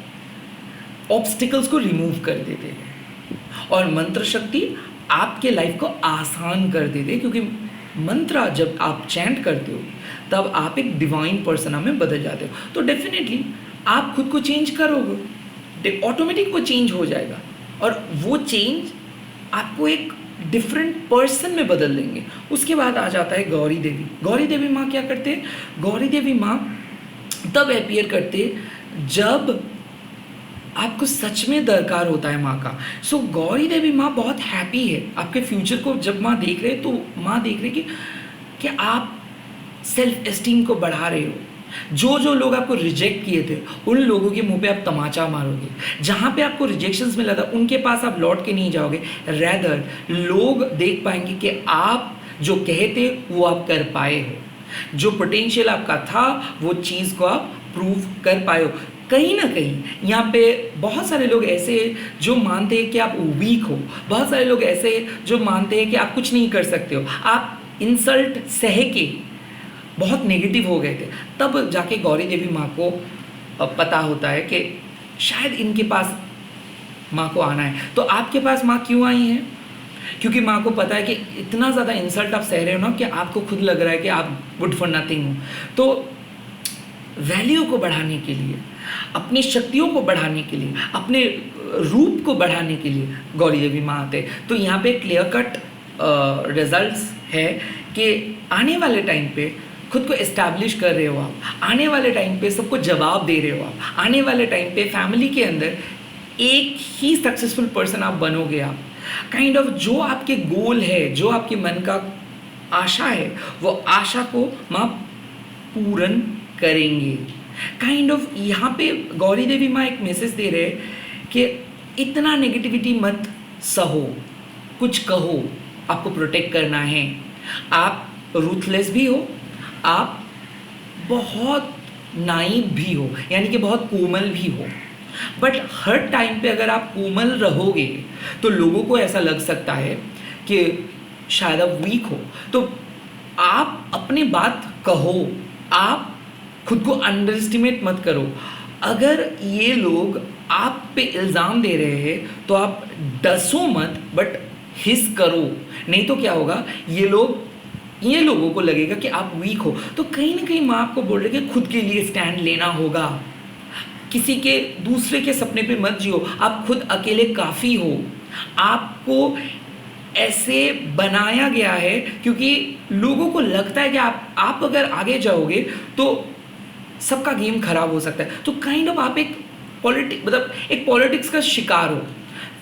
ऑब्स्टिकल्स को रिमूव कर देते हैं और मंत्र शक्ति आपके लाइफ को आसान कर देते हैं, क्योंकि मंत्र जब आप चैंट करते हो तब आप एक डिवाइन पर्सना में बदल जाते हो। तो डेफिनेटली आप खुद को चेंज करोगे, ऑटोमेटिक वो चेंज हो जाएगा और वो चेंज आपको एक डिफरेंट पर्सन में बदल देंगे। उसके बाद आ जाता है गौरी देवी। गौरी देवी माँ क्या करते हैं? गौरी देवी माँ तब अपीयर करते जब आपको सच में दरकार होता है माँ का। सो गौरी देवी माँ बहुत हैप्पी है आपके फ्यूचर को जब माँ देख रहे हैं, तो माँ देख रहे कि आप सेल्फ एस्टीम को बढ़ा रहे हो। जो लोग आपको रिजेक्ट किए थे उन लोगों के मुंह पे आप तमाचा मारोगे। जहाँ पे आपको रिजेक्शंस मिला था उनके पास आप लौट के नहीं जाओगे, रैदर लोग देख पाएंगे कि आप जो कहते वो आप कर पाए हो, जो पोटेंशियल आपका था वो चीज़ को आप प्रूव कर पाए हो। कहीं ना कहीं यहाँ पे बहुत सारे लोग ऐसे जो मानते हैं कि आप वीक हो, बहुत सारे लोग ऐसे जो मानते हैं कि आप कुछ नहीं कर सकते हो, आप इंसल्ट सह के बहुत नेगेटिव हो गए थे। तब जाके गौरी देवी माँ को पता होता है कि शायद इनके पास माँ को आना है। तो आपके पास माँ क्यों आई हैं? क्योंकि माँ को पता है कि इतना ज़्यादा इंसल्ट आप सह रहे हो ना कि आपको खुद लग रहा है कि आप गुड फॉर नथिंग हो। तो वैल्यू को बढ़ाने के लिए, अपनी शक्तियों को बढ़ाने के लिए, अपने रूप को बढ़ाने के लिए गौरी देवी माँ आते हैं। तो यहाँ पे क्लियर कट रिजल्ट्स है कि आने वाले टाइम पे खुद को एस्टैब्लिश कर रहे हो आप, आने वाले टाइम पे सबको जवाब दे रहे हो आप, आने वाले टाइम पे फैमिली के अंदर एक ही सक्सेसफुल पर्सन आप बनोगे। आप काइंड ऑफ जो आपके गोल है, जो आपके मन का आशा है, वो आशा को माँ पूर्ण करेंगे। काइंड ऑफ यहाँ पे गौरी देवी माँ एक मैसेज दे रहे हैं कि इतना नेगेटिविटी मत सहो, कुछ कहो, आपको प्रोटेक्ट करना है। आप रूथलेस भी हो, आप बहुत नाइव भी हो, यानी कि बहुत कोमल भी हो, बट हर टाइम पे अगर आप कोमल रहोगे तो लोगों को ऐसा लग सकता है कि शायद आप वीक हो। तो आप अपनी बात कहो, आप खुद को अंडर एस्टिमेट मत करो। अगर ये लोग आप पे इल्ज़ाम दे रहे हैं तो आप डसो मत, बट हिस करो। नहीं तो क्या होगा, ये लोगों को लगेगा कि आप वीक हो। तो कहीं ना कहीं माँ आपको बोल रही है कि खुद के लिए स्टैंड लेना होगा। किसी के दूसरे के सपने पे मत जियो, आप खुद अकेले काफ़ी हो। आपको ऐसे बनाया गया है क्योंकि लोगों को लगता है कि आप अगर आगे जाओगे तो सबका गेम खराब हो सकता है। तो काइंड ऑफ आप एक पॉलिटिक्स का शिकार हो।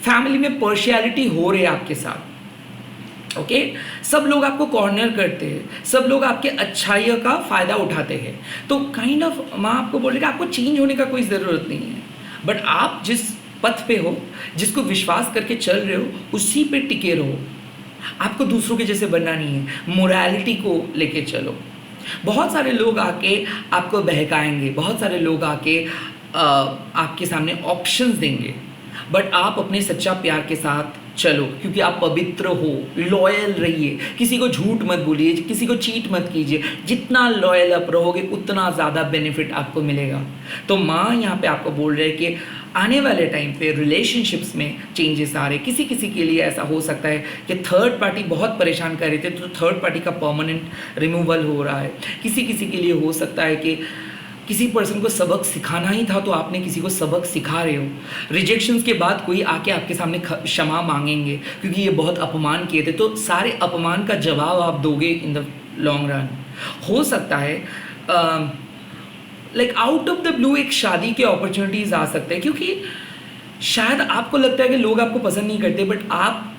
फैमिली में पर्शियलिटी हो रही है आपके साथ, ओके? सब लोग आपको कॉर्नर करते हैं, सब लोग आपके अच्छाइयों का फ़ायदा उठाते हैं। तो काइंड ऑफ माँ आपको बोल रही है कि आपको चेंज होने का कोई ज़रूरत नहीं है, बट आप जिस पथ पे हो, जिसको विश्वास करके चल रहे हो, उसी पे टिके रहो। आपको दूसरों के जैसे बनना नहीं है, मोरालिटी को लेके चलो। बहुत सारे लोग आके आपको बहकाएंगे, बहुत सारे लोग आके आपके सामने ऑप्शंस देंगे, बट आप अपने सच्चा प्यार के साथ चलो, क्योंकि आप पवित्र हो। लॉयल रहिए, किसी को झूठ मत बोलिए, किसी को चीट मत कीजिए। जितना लॉयल आप रहोगे उतना ज़्यादा बेनिफिट आपको मिलेगा। तो माँ यहाँ पे आपको बोल रहे हैं कि आने वाले टाइम पे रिलेशनशिप्स में चेंजेस आ रहे। किसी किसी के लिए ऐसा हो सकता है कि थर्ड पार्टी बहुत परेशान कर रहे थे, तो थर्ड पार्टी का परमानेंट रिमूवल हो रहा है। किसी किसी के लिए हो सकता है कि किसी पर्सन को सबक सिखाना ही था तो आपने किसी को सबक सिखा रहे हो। रिजेक्शंस के बाद कोई आके आपके सामने क्षमा मांगेंगे क्योंकि ये बहुत अपमान किए थे, तो सारे अपमान का जवाब आप दोगे इन द लॉन्ग रन। हो सकता है like out of the blue एक शादी के अपॉर्चुनिटीज़ आ सकते हैं, क्योंकि शायद आपको लगता है कि लोग आपको पसंद नहीं करते, बट आप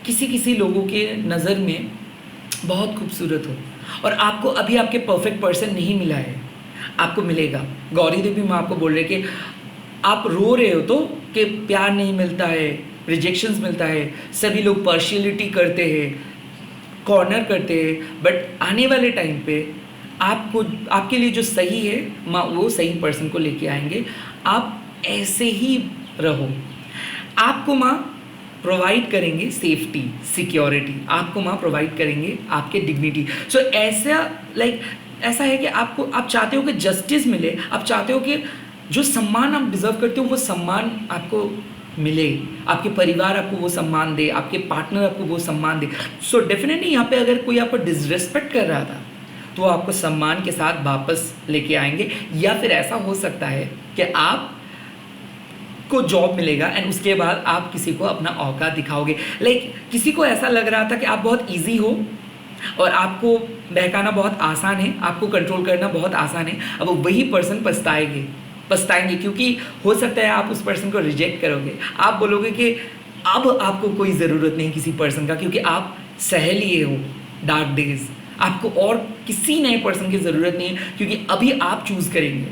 किसी किसी लोगों के नज़र में बहुत खूबसूरत हो और आपको अभी आपके परफेक्ट पर्सन नहीं मिला है, आपको मिलेगा। गौरी देवी माँ आपको बोल रहे कि आप रो रहे हो तो कि प्यार नहीं मिलता है, रिजेक्शंस मिलता है, सभी लोग पार्शियलिटी करते हैं, कॉर्नर करते हैं, बट आने वाले टाइम पे आपको आपके लिए जो सही है माँ वो सही पर्सन को लेके आएंगे। आप ऐसे ही रहो। आपको माँ प्रोवाइड करेंगे सेफ्टी, सिक्योरिटी, आपको माँ प्रोवाइड करेंगे आपके डिग्निटी। सो ऐसा है कि आप चाहते हो कि जस्टिस मिले, आप चाहते हो कि जो सम्मान आप डिज़र्व करते हो वो सम्मान आपको मिले, आपके परिवार आपको वो सम्मान दे, आपके पार्टनर आपको वो सम्मान दे। सो डेफिनेटली यहाँ पे अगर कोई आपको डिसरेस्पेक्ट कर रहा था तो आपको सम्मान के साथ वापस लेके आएंगे, या फिर ऐसा हो सकता है कि आप को जॉब मिलेगा एंड उसके बाद आप किसी को अपना औकात दिखाओगे। लाइक किसी को ऐसा लग रहा था कि आप बहुत ईजी हो और आपको बहकाना बहुत आसान है, आपको कंट्रोल करना बहुत आसान है, अब वही पर्सन पछताएंगे क्योंकि हो सकता है आप उस पर्सन को रिजेक्ट करोगे। आप बोलोगे कि अब आपको कोई ज़रूरत नहीं किसी पर्सन का, क्योंकि आप सह लिए हो डार्क डेज, आपको और किसी नए पर्सन की ज़रूरत नहीं है, क्योंकि अभी आप चूज़ करेंगे।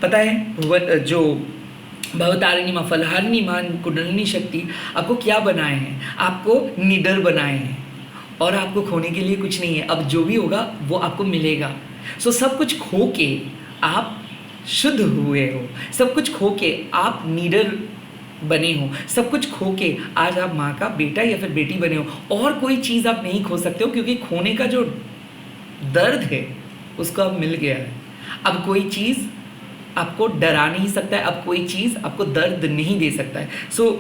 पता है जो भवतारिणी माँ, फलहारिणी माँ, कुंडलिनी शक्ति आपको क्या बनाए हैं? आपको निडर बनाए हैं और आपको खोने के लिए कुछ नहीं है। अब जो भी होगा वो आपको मिलेगा। सो सब कुछ खो के आप शुद्ध हुए हो, सब कुछ खो के आप निडर बने हो, सब कुछ खो के आज आप माँ का बेटा या फिर बेटी बने हो। और कोई चीज़ आप नहीं खो सकते हो, क्योंकि खोने का जो दर्द है उसको अब मिल गया है। अब कोई चीज़ आपको डरा नहीं सकता है, अब कोई चीज़ आपको दर्द नहीं दे सकता है। सो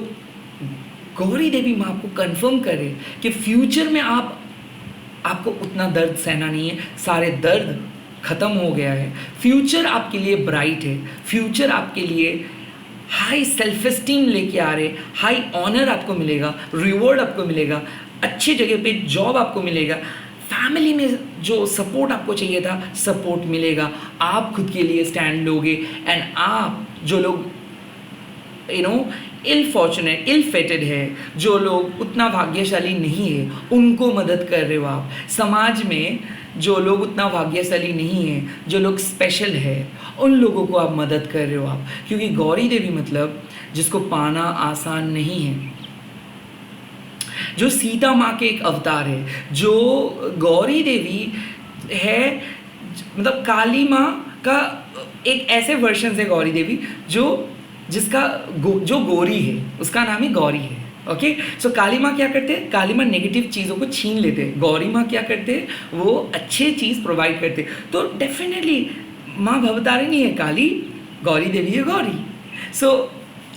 गौरी देवी माँ आपको कंफर्म करे कि फ्यूचर में आपको उतना दर्द सहना नहीं है, सारे दर्द ख़त्म हो गया है। फ्यूचर आपके लिए ब्राइट है, फ्यूचर आपके लिए हाई सेल्फ एस्टीम लेके आ रहे, हाई ऑनर आपको मिलेगा, रिवॉर्ड आपको मिलेगा, अच्छी जगह पे जॉब आपको मिलेगा, फैमिली में जो सपोर्ट आपको चाहिए था सपोर्ट मिलेगा, आप खुद के लिए स्टैंड लोगे एंड आप जो लोग इल फॉर्चुनेट, इल फेटेड है, जो लोग उतना भाग्यशाली नहीं है, उनको मदद कर रहे हो आप। समाज में जो लोग उतना भाग्यशाली नहीं है, जो लोग स्पेशल है, उन लोगों को आप मदद कर रहे हो आप, क्योंकि गौरी देवी मतलब जिसको पाना आसान नहीं है, जो सीता माँ के एक अवतार है, जो गौरी देवी है, मतलब काली माँ का एक ऐसे वर्जन है गौरी देवी जो गौरी है, उसका नाम ही गौरी है। ओके, सो काली माँ क्या करते हैं? काली माँ नेगेटिव चीज़ों को छीन लेते हैं, गौरी माँ क्या करते हैं? वो अच्छे चीज़ प्रोवाइड करते हैं। तो डेफिनेटली माँ भवतारिणी है काली, गौरी देवी है गौरी। सो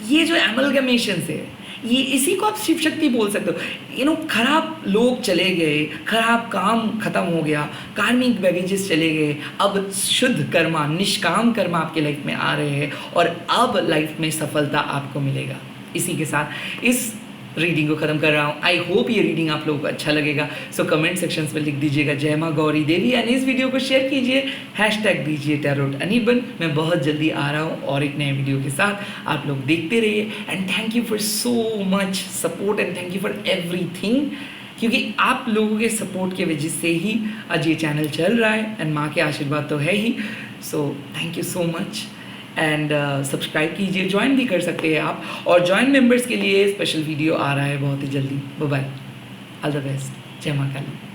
ये जो एमलगमेशन है, ये इसी को आप शिव शक्ति बोल सकते हो। खराब लोग चले गए, खराब काम खत्म हो गया, कार्मिक बैगेजेस चले गए, अब शुद्ध कर्मा, निष्काम कर्मा आपके लाइफ में आ रहे हैं और अब लाइफ में सफलता आपको मिलेगा। इसी के साथ इस रीडिंग को ख़त्म कर रहा हूँ। आई होप ये रीडिंग आप लोगों को अच्छा लगेगा। सो कमेंट सेक्शंस में लिख दीजिएगा जय माँ गौरी देवी एंड इस वीडियो को शेयर कीजिए, हैशटैग दीजिए टैरोट अनिर्बन। मैं बहुत जल्दी आ रहा हूँ और एक नए वीडियो के साथ, आप लोग देखते रहिए and thank you for so much support and thank you for everything, क्योंकि आप लोगों के सपोर्ट की वजह से ही आज ये चैनल चल रहा है एंड माँ के आशीर्वाद तो है ही। So thank you so much and subscribe कीजिए, ज्वाइन भी कर सकते हैं आप, और ज्वाइन मेंबर्स के लिए स्पेशल वीडियो आ रहा है बहुत ही जल्दी। Bye bye, all the best, जय माँ काली।